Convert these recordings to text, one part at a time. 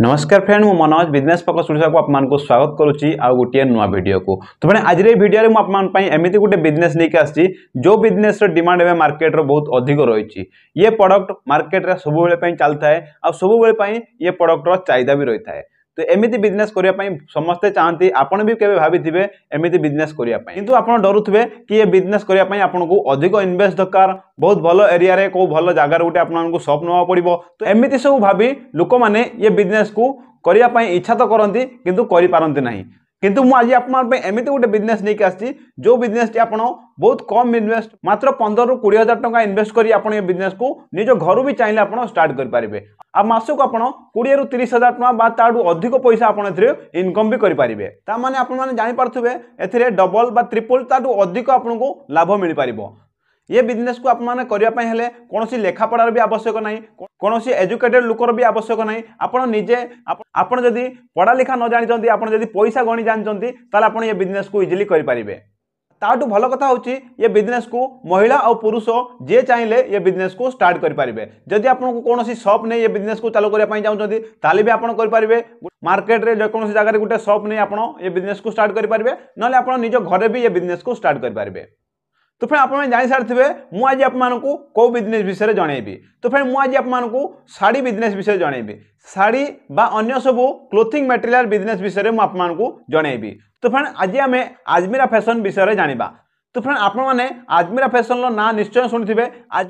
नमस्कार फ्रेंड मु Manoj business focus Odisha को आपमान को स्वागत करुच्ची आ गोटे नुआ वीडियो को। तो फ्रेंड आज वीडियो में आपमान एमती गोटे बिजनेस लेके आसी जो बिजनेस डिमांड एवं मार्केट रो बहुत अधिक रही। ये प्रोडक्ट मार्केट रे सब बेले चलता है आ सब बेले ये प्रोडक्ट रो चाहिदा भी रही है। तो एमती बिजनेस करने समस्ते चाहती आपन भी केवे भाभी एमती बिजनेस करने किंतु आपन डरुथबे कि ये बिजनेस करने आपको अधिक इन्वेस्ट दरकार बहुत भल एरिया रे को भल जगार गोटे आपको शॉप नवा पड़ो। तो एमती सब भाभी लोक मैंने ये बिजनेस को करने इच्छा तो करती किंतु करि पारंती नहीं। किंतु मु आज आपन एमती गोटे बिजनेस नहीं आसी जो बिजनेस आप बहुत कम इन्वेस्ट मात्र 15 ରୁ 20 हजार टका इन्वेस्ट करी आपन ये बिजनेस को निज घर भी चाहिए आप स्टार्ट कर पारे। आ मासक आप 20 ରୁ 30 हजार टका बा ताडू अधिक पैसा आप इनकम भी करि पारिबे। ता माने आपन माने जानि पारथुबे एथिरे डबल बा ट्रिपल ताडू अधिक आपनको लाभ मिल पारिबो। ये बिजनेस को आप माने करिया पय हेले कोनोसी लेखा पढ़ार भी आवश्यक नहीं, कोनोसी एजुकेटेड लोकर भी आवश्यक नहीं। आपण निजे आपण जदी पढ़ा लिखा न जानिचंती आपण जदी पैसा गणी जानिचंती ताले आपण ये बिजनेस को इजीली करि पारिबे। ताटू भल कथा होची ये बिजनेस को महिला और पुरुष जे चाहिए ये बिजनेस को स्टार्ट कर पारिबे। जदि आपको कोनोसी शॉप नहीं ये बिजनेस को चालू करिया पय चाहउचंती ताले भी आपण कर पारिबे। मार्केट रे कोनोसी जगह रे गुटे शॉप नहीं आपण ये बिजनेस को स्टार्ट कर पारिबे, नले आपण निज घरे भी ये बिजनेस को स्टार्ट कर पारिबे। तो फिर आप जानी सारी मु आज आपको कौ बिजनेस विषय जनइबी। तो फिर मु आज आपको साड़ी बिजनेस विषय जनइबी, साड़ी बा अन्य सब क्लोथिंग मटेरियल बिजनेस विषय मु आपको जनइबी। तो फ्रेंड आज आम आजमीरा फैशन विषय जानिबा। तो फ्रेंड आपण माने आजमीरा फैशन ना निश्चय शुणिथिबे।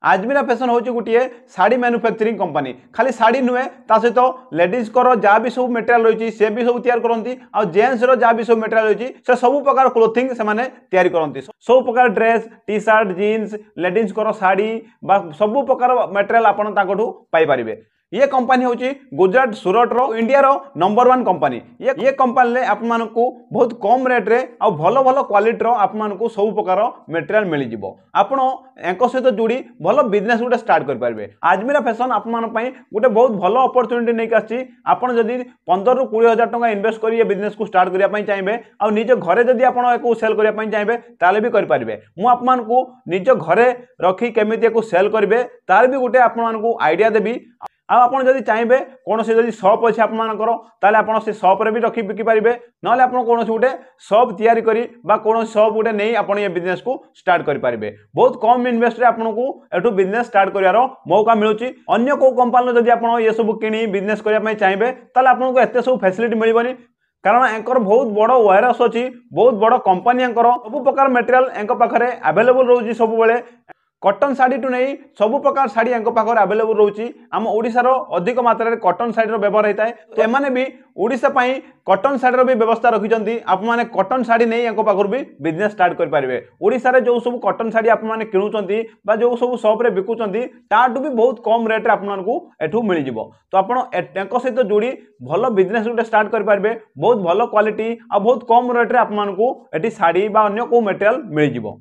आजमीरा फैशन होची गोटे साड़ी मैन्युफैक्चरिंग कंपनी। खाली साड़ी नुहे ता सहित लेडीज को जहाँ भी सब मटेरियल रही से भी सब तैयार करती आ जेंट्स रो जहाँ भी सब मटेरियल रही से सब प्रकार क्लोथिंग से माने तैयार करती। सब प्रकार dress T shirt jeans ladies को साड़ी बा सब प्रकार मटेरियल आपण ताकठू पाई परिबे। ये कंपनी होची गुजरात सूरत रो इंडिया रो नंबर 1 कंपनी। ये कंपनी ले आप मानकू बहुत कम रेट रे आ भलो भलो क्वालिटी रो आप मानकू सब प्रकार मटेरियल मिली जिवो। आपण एंको सहित जुड़ी भलो बिजनेस गोटे स्टार्ट कर पारबे। आजमीरा फैशन आप मान पई गोटे बहुत भलो अपॉर्चुनिटी नै आछि। आपण जदी 15 ରୁ 20 हजार टका इन्वेस्ट करी ये बिजनेस को स्टार्ट करिया पई चाहिबे आ निज घरे जदी आपण एको सेल करिया पई चाहिबे ताले भी कर पारबे। मु आप मानकू निज घरे रखी केमिति एको सेल करिवे तार भी गोटे आप मानकू आईडिया देबी। आप जदि चाहिए कौन से जदि शॉप अच्छे आपर ताले आप से शॉप रे भी रखी बिकी पारे, ना आप कौन गोटे शॉप तैयारी करी बा कौन शॉप गोटे नहीं आप ये बिजनेस को स्टार्ट कर पारे। बहुत कम इन्वेस्ट रे आपको एठू बिजनेस स्टार्ट करार मौका मिलूची। अन्य को कंपनी जदि आप ये सब किनी बिजनेस करने चाहिए ताले आपको एत सब फैसिलिटी मिलबनी, कारण एंकर बहुत बड़ वेयरहाउस अच्छी बहुत बड़ कंपनी एंकर सब प्रकार मटेरियल एंक पाखे अवेलेबल रोची। सब बेले कॉटन साड़ी टू नहीं सब प्रकार साड़ी एंक पाखे अवेलेबल रोची। आम ओडिशार अधिक मात्रा रे कॉटन साड़ी रो व्यवहार होता है। तो एमाने भी ओडिशा पई कॉटन साड़ी रो भी व्यवस्था रखिचंती। आप माने कॉटन साड़ी नहीं एंक पाखर भी बिजनेस स्टार्ट कर पारिबे। ओडिशा रे जो सब कॉटन साड़ी आप माने किणुचंती बा जो सब शॉप रे बिकुचंती ताटू भी बहुत कम रेट रे आप मानकू एठू मिल जिवो। तो आपण एंक सहित जोड़ी भलो बिजनेस गोटे स्टार्ट कर पारिबे। बहुत भलो क्वालिटी आ बहुत कम रेट रे आप मानकू एठी साड़ी बा अन्य को मटेरियल मिल जिवो।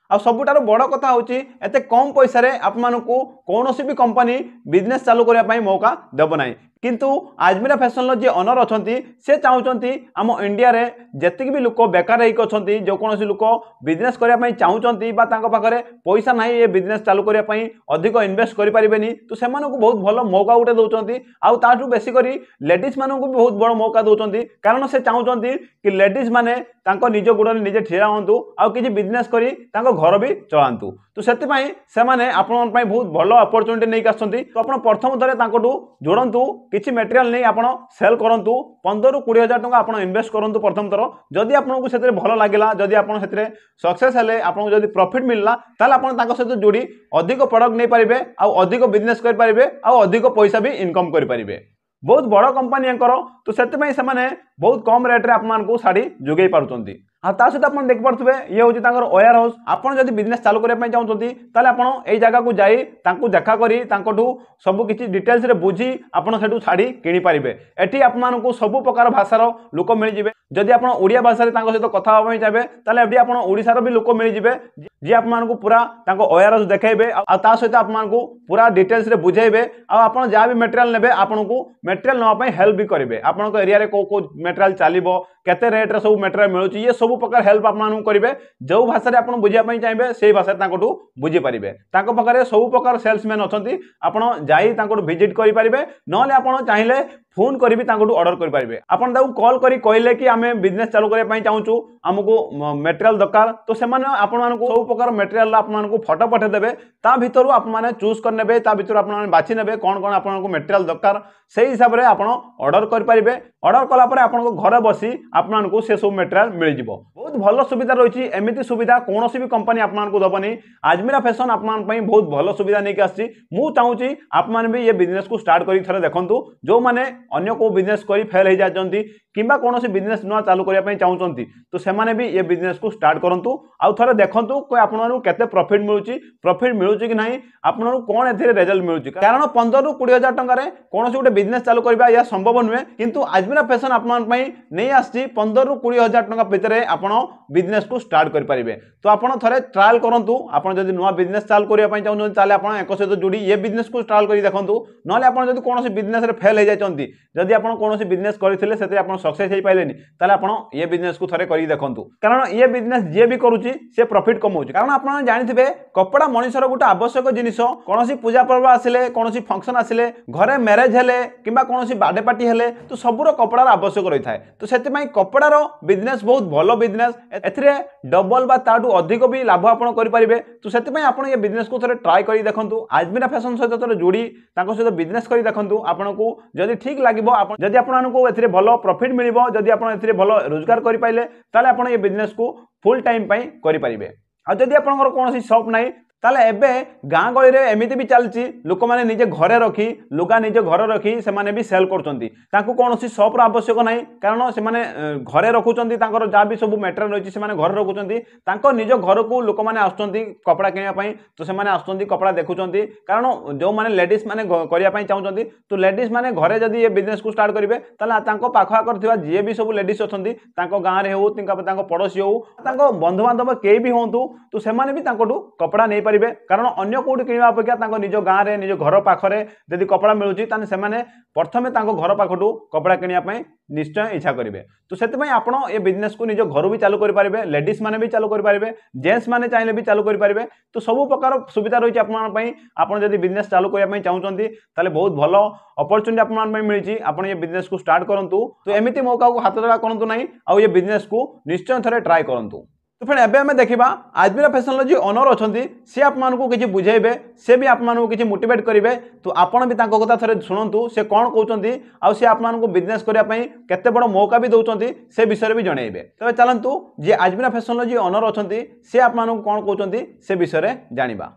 आ सबुठार बड़ कथा होची एते कम पैसा रे आप मानकू कौनसी भी कंपनी बिजनेस चालू करने पाई मौका देव नहीं। किंतु आजमीरा फैशन जे ओनर अछंती से चाहूचंती आम इंडिया रे जतिक भी लोक बेकार होइक अछंती जो कोनोसी लोक बिजनेस करने पाई चाहूचंती बा तांको पाखरे पैसा नाही ये बिजनेस चालू करने पाई अधिक इन्वेस्ट करि परिबेनी, तो सेमानकू बहुत भलो मौका उठे दउचंती। आ ताठू बेसी करी लेडीज मानकू भी बहुत बड़ मौका दउचंती, कारण से चाहूचंती कि लेडीज माने तांको निज गुडरे निजे ठिया होंतु आ किछि बिजनेस करी तांको घर भी चलांतु। तो सेति पई सेमाने आपन पई बहुत भलो अपॉर्चुनिटी नै आछंती। तो आपण प्रथम थरे तांकोटू जोडंतु किछि मटेरियल नहीं आपण सेल करंतु 15 ରୁ 20 हजार टका आपण इन्वेस्ट करंतु प्रथम थर। जदि आपनको सेतरे भलो लागिला जदि आपण सेतरे सक्सेस हेले आपनको जदि प्रॉफिट मिलला ताले आपण तांको सहित जोड़ी अधिक प्रोडक्ट नै पारिबे आ अधिक बिजनेस कर पारिबे आ अधिक पैसा भी इनकम कर पारिबे। बहुत बड़ कंपनी एंकर तो सेते पई से माने बहुत कम रेट रे आपमान को साड़ी जोगै पारुचंती। आ ता सहित आपण देख पारथुबे ये होची तांकर वेयर हाउस। आपण जदि बिजनेस चालू करे पई चाहउचंती ताले आपण एई जगह को जाई तांको देखा करी तांकोठू सब किछि डिटेल्स रे बुझी आपण सेठू साड़ी किनी पारिबे। एठी आपमान को सब प्रकार भाषार लोक मिल जिवे। जदि आपण ओडिया भाषा रे तांको सहित कथा होबई चाहे ताले एठी आपण ओडिसार भी लोक मिल जिवे जे आपमान को पूरा तांको वेयर हाउस देखाइबे आ ता सहित आपमान को पूरा डिटेल्स रे बुझाइबे। आ आपण जा भी मटेरियल नेबे आपण को मटेरियल नवा पई हेल्प भी करिवे। आपण को एरिया रे को मटेरियल चालिबो केते रेट रे सब मटेरियल मिलुची ये सब प्रकार हेल्प आपन करेंगे। जो भाषा रे आपन बुझिया चाहिए से भाषा तांकोटू बुझी पारिबे। पाखे सब प्रकार सेल्समैन अच्छा आपड़ जाई तांकोटू विजिट करि पारिबे। नले आपन चाहिए फोन करी भी तांको ऑर्डर कर पारिबे। आपण ताऊ कॉल करी कहले कि आमे बिजनेस चालू करे पई चाहूचू, हमको मटेरियल दरकार, तो से माने आपण मानको सब प्रकार मटेरियल आपण मानको फोटो पठे देबे। ता भितरु आपण माने चूज कर नेबे, ता भितरु आपण माने बाछि नेबे कोन कोन आपण मानको मटेरियल दरकार, सेही हिसाब रे आपण ऑर्डर कर पारिबे। ऑर्डर कला परे आपण को घर बसी आपण मानको से सब मटेरियल मिल जिवो। बहुत भलो सुविधा रहिछि, एमिति सुविधा कोनोसी भी कंपनी आपण मानको दबनी। आजमीरा फैशन आपण मान पई बहुत भलो सुविधा नै के आछि। मु चाहूची आपण मान भी ये बिजनेस को स्टार्ट करी थरे देखंतु, जो माने अन्य को बिजनेस करी फेल हो जाती किंबा कोनोसी बिजनेस नुआ चालू करिया पई चाहूचंती, तो से माने भी ये बिजनेस को स्टार्ट करंतु। आउ थरे देखंतु कोइ आपण मानु केते प्रॉफिट मिलुची कि नाही, आपण मानु कोन एथिरे रिजल्ट मिलुची। कारण 15 रु 20 हजार टंका रे कोनोसी गोटे बिजनेस चालू करबा या संभव नुहे, किंतु आजमीरा फैशन आपण मान पई नै आछि 15 रु 20 हजार टंका भितरे आपण बिजनेस को स्टार्ट कर पारिबे। तो आपण थरे ट्रायल करंतु। आपण जदि नुआ बिजनेस चालू करिया पई चाहूचंती ताले आपण एको सहित जोडी ये बिजनेस को ट्रायल करी देखंतु। नले आपण जदि कोनोसी बिजनेस रे फेल हो जायचंती, जदि आपण कोनोसी बिजनेस करथिले सेते आपण सक्सेस हे पाइलेनी, ताले आपण ये बिजनेस को थरे करी देखंतु। कारण ये बिजनेस जे भी करूची से प्रॉफिट कमाउची। कारण आपण जानिथिबे कपड़ा मनुष्यर गोटे आवश्यक जिनिस, कोनोसी पूजा पर्व आसिले, कोनोसी फंक्शन आसिले, घरे मैरेज हेले किंबा कोनोसी बर्थडे पार्टी हेले, तो सबुरो कपड़ार आवश्यक रही थाए। तो सेते पई कपड़ार बिजनेस बहुत भलो बिजनेस, एथिरे डबल बा ताटू अधिक भी लाभ आपण करि परिबे। तो सेते पई आपण ये बिजनेस को थरे ट्राई करी देखंतु। आजमीरा फैशन सहित थरे जोडी ताको सहित बिजनेस करी देखंतु। आपनको जदि ठीक लागिबो, आपण जदि आपनको एथिरे भलो प्रॉफिट मिलिबो, जदि आपण एथिरे भलो रोजगार करि पाइले, ताले आपण ये बिजनेस को फुल टाइम पई करि परिबे। आ जदि आपनकर कोनोसी शॉप नाही, ताले एबे गाँ गली रे एमिति भी चलची, लोक माने निजे घरे रखी लुगा निजे घर रखी से माने भी सेल करचंती। तांको कोनोसी शॉप रो आवश्यक नाही, कारण से माने घरे रखुचंती, तांकर जा भी सब मटेरियल रहिछि से माने घर रखुचंती। तांको निज घर को लोक माने आछंती कपड़ा किनिया पई, तो से माने आछंती कपड़ा देखुचंती। कारण जो माने लेडीज माने करिया पई चाहउचंती, तो लेडीज माने घरे जदि ये बिजनेस को स्टार्ट करिवे, ताले तांको पाखा करथिबा जे भी सब लेडीज अछंती, तांको गाँ रे हो, तांको पड़ोसी हो, तांको बंधु बांधव केही भी होंतु, तो से माने भी तांकोटू कपड़ा नै परिबे। कारण अन्य कोठी किनिबा अपेक्षा तांको निज गाँ रे निज घर पाखरे जदि कपड़ा मिलुची, ताने से माने प्रथमे तांको घर पाखटू कपड़ा किनिया पई निश्चय इच्छा करिवे। तो सेते पई आपण ए बिजनेस को निज घर भी चालू करि पारिबे, लेडीज माने भी चालू करि पारिबे, जेंट्स माने चाहिले भी चालू करि पारिबे। तो सब प्रकार सुविधा रहिछि आपण पई। आपण जदि बिजनेस चालू करिया पई चाहउचंती, ताले बहुत भलो अपॉर्चुनिटी आपण पई मिलिछि। आपण ये बिजनेस को स्टार्ट करंतु। तो एमिति मौका को हाथ तळा करंतु नाही, आ ये बिजनेस को निश्चय थरे ट्राई करंतु। तो फिर एबे हमें देखिबा आजमीरा फैशन जो ओनर अछंती, से आप मानकू किछि बुझेबे, से भी आप मानकू किछि मोटिवेट करिवे। तो आपण भी तांको कथा थरे सुनंतु, से कोन कहउचंती, आ से आप मानकू बिजनेस करिया पई केते बड़ मौका भी दउचंती, से विषय भी जणेइबे। तबे चलंतु जे आजमीरा फैशन जो ओनर अछंती, से आप मानकू कोन कहउचंती से विषय जानिबा।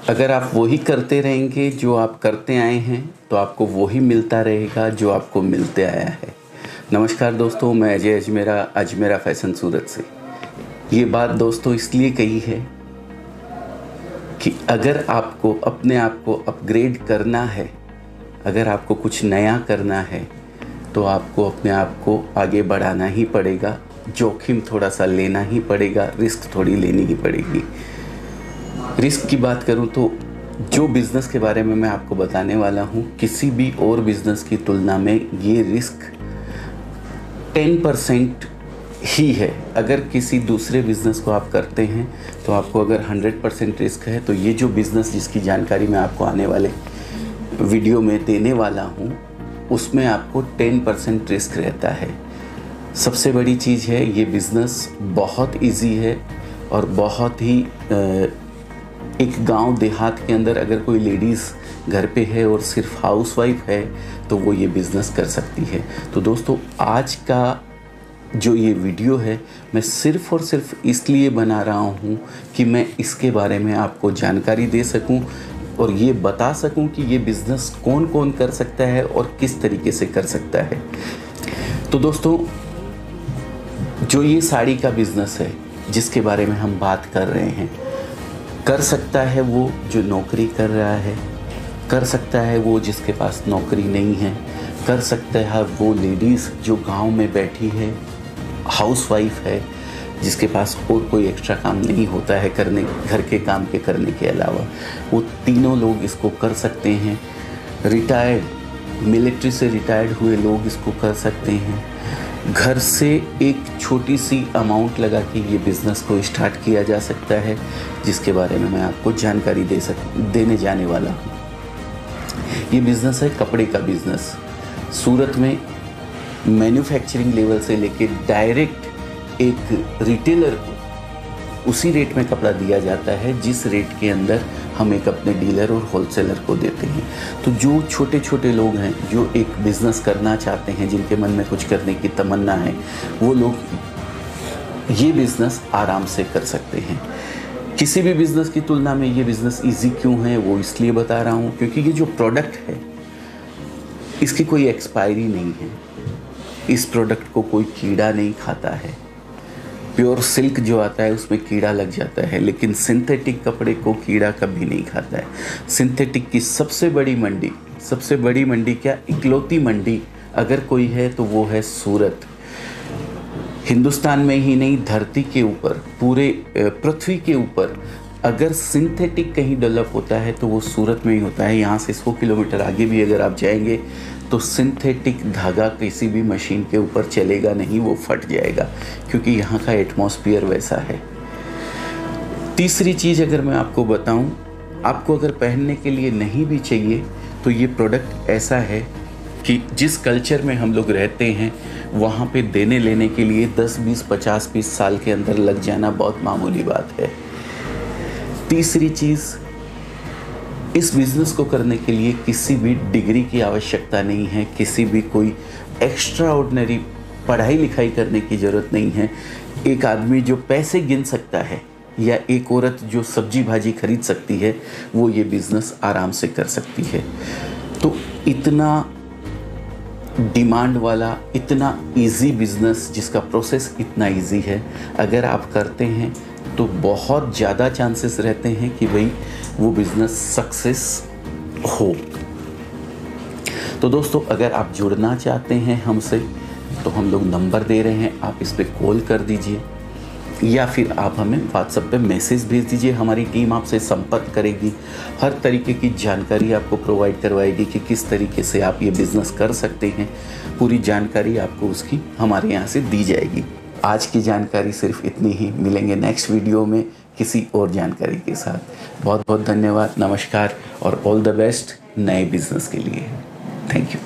अगर आप वही करते रहेंगे जो आप करते आए हैं, तो आपको वही मिलता रहेगा जो आपको मिलते आया है। नमस्कार दोस्तों, मैं अजय अजमेरा, अजमेरा फैशन सूरत से। ये बात दोस्तों इसलिए कही है कि अगर आपको अपने आप को अपग्रेड करना है, अगर आपको कुछ नया करना है, तो आपको अपने आप को आगे बढ़ाना ही पड़ेगा। जोखिम थोड़ा सा लेना ही पड़ेगा, रिस्क थोड़ी लेनी ही पड़ेगी। रिस्क की बात करूं तो जो बिज़नेस के बारे में मैं आपको बताने वाला हूं, किसी भी और बिज़नेस की तुलना में ये रिस्क 10% ही है। अगर किसी दूसरे बिज़नेस को आप करते हैं, तो आपको अगर 100% रिस्क है, तो ये जो बिज़नेस जिसकी जानकारी मैं आपको आने वाले वीडियो में देने वाला हूँ, उसमें आपको 10% रिस्क रहता है। सबसे बड़ी चीज़ है, ये बिज़नेस बहुत इजी है और बहुत ही एक गांव देहात के अंदर अगर कोई लेडीज़ घर पे है और सिर्फ हाउसवाइफ है, तो वो ये बिज़नेस कर सकती है। तो दोस्तों, आज का जो ये वीडियो है, मैं सिर्फ़ और सिर्फ इसलिए बना रहा हूँ कि मैं इसके बारे में आपको जानकारी दे सकूँ और ये बता सकूँ कि ये बिज़नेस कौन कौन कर सकता है और किस तरीके से कर सकता है। तो दोस्तों, जो ये साड़ी का बिज़नेस है जिसके बारे में हम बात कर रहे हैं, कर सकता है वो जो नौकरी कर रहा है, कर सकता है वो जिसके पास नौकरी नहीं है, कर सकता है वो लेडीज़ जो गांव में बैठी है, हाउसवाइफ है, जिसके पास और कोई एक्स्ट्रा काम नहीं होता है करने, घर के काम के करने के अलावा, वो तीनों लोग इसको कर सकते हैं। रिटायर्ड, मिलिट्री से रिटायर्ड हुए लोग इसको कर सकते हैं। घर से एक छोटी सी अमाउंट लगा के ये बिज़नेस को स्टार्ट किया जा सकता है, जिसके बारे में मैं आपको जानकारी देने जाने वाला हूँ। ये बिज़नेस है कपड़े का बिज़नेस। सूरत में मैन्युफैक्चरिंग लेवल से लेके डायरेक्ट एक रिटेलर को उसी रेट में कपड़ा दिया जाता है जिस रेट के अंदर हम एक अपने डीलर और होलसेलर को देते हैं। तो जो छोटे छोटे लोग हैं जो एक बिज़नेस करना चाहते हैं, जिनके मन में कुछ करने की तमन्ना है, वो लोग ये बिज़नेस आराम से कर सकते हैं। किसी भी बिज़नेस की तुलना में ये बिज़नेस ईजी क्यों है वो इसलिए बता रहा हूँ क्योंकि ये जो प्रोडक्ट है इसकी कोई एक्सपायरी नहीं है, इस प्रोडक्ट को कोई कीड़ा नहीं खाता है। प्योर सिल्क जो आता है उसमें कीड़ा लग जाता है, लेकिन सिंथेटिक कपड़े को कीड़ा कभी नहीं खाता है। सिंथेटिक की सबसे बड़ी मंडी क्या, इकलौती मंडी अगर कोई है तो वो है सूरत। हिंदुस्तान में ही नहीं, धरती के ऊपर, पूरे पृथ्वी के ऊपर अगर सिंथेटिक कहीं डेवलप होता है तो वो सूरत में ही होता है। यहाँ से 100 किलोमीटर आगे भी अगर आप जाएंगे तो सिंथेटिक धागा किसी भी मशीन के ऊपर चलेगा नहीं, वो फट जाएगा, क्योंकि यहाँ का एटमॉस्फेयर वैसा है। तीसरी चीज़ अगर मैं आपको बताऊँ, आपको अगर पहनने के लिए नहीं भी चाहिए तो ये प्रोडक्ट ऐसा है कि जिस कल्चर में हम लोग रहते हैं वहाँ पे देने लेने के लिए 10, 20, 50 पीस साल के अंदर लग जाना बहुत मामूली बात है। तीसरी चीज़, इस बिज़नेस को करने के लिए किसी भी डिग्री की आवश्यकता नहीं है, किसी भी कोई एक्स्ट्रा ऑर्डिनरी पढ़ाई लिखाई करने की ज़रूरत नहीं है। एक आदमी जो पैसे गिन सकता है या एक औरत जो सब्जी भाजी खरीद सकती है वो ये बिज़नेस आराम से कर सकती है। तो इतना डिमांड वाला, इतना इजी बिज़नेस जिसका प्रोसेस इतना इजी है, अगर आप करते हैं तो बहुत ज़्यादा चांसेस रहते हैं कि भाई वो बिज़नेस सक्सेस हो। तो दोस्तों, अगर आप जुड़ना चाहते हैं हमसे तो हम लोग नंबर दे रहे हैं, आप इस पर कॉल कर दीजिए या फिर आप हमें व्हाट्सएप पे मैसेज भेज दीजिए। हमारी टीम आपसे संपर्क करेगी, हर तरीके की जानकारी आपको प्रोवाइड करवाएगी कि किस तरीके से आप ये बिज़नेस कर सकते हैं। पूरी जानकारी आपको उसकी हमारे यहाँ से दी जाएगी। आज की जानकारी सिर्फ इतनी ही, मिलेंगे नेक्स्ट वीडियो में किसी और जानकारी के साथ। बहुत बहुत धन्यवाद, नमस्कार और ऑल द बेस्ट नए बिज़नेस के लिए। Thank you.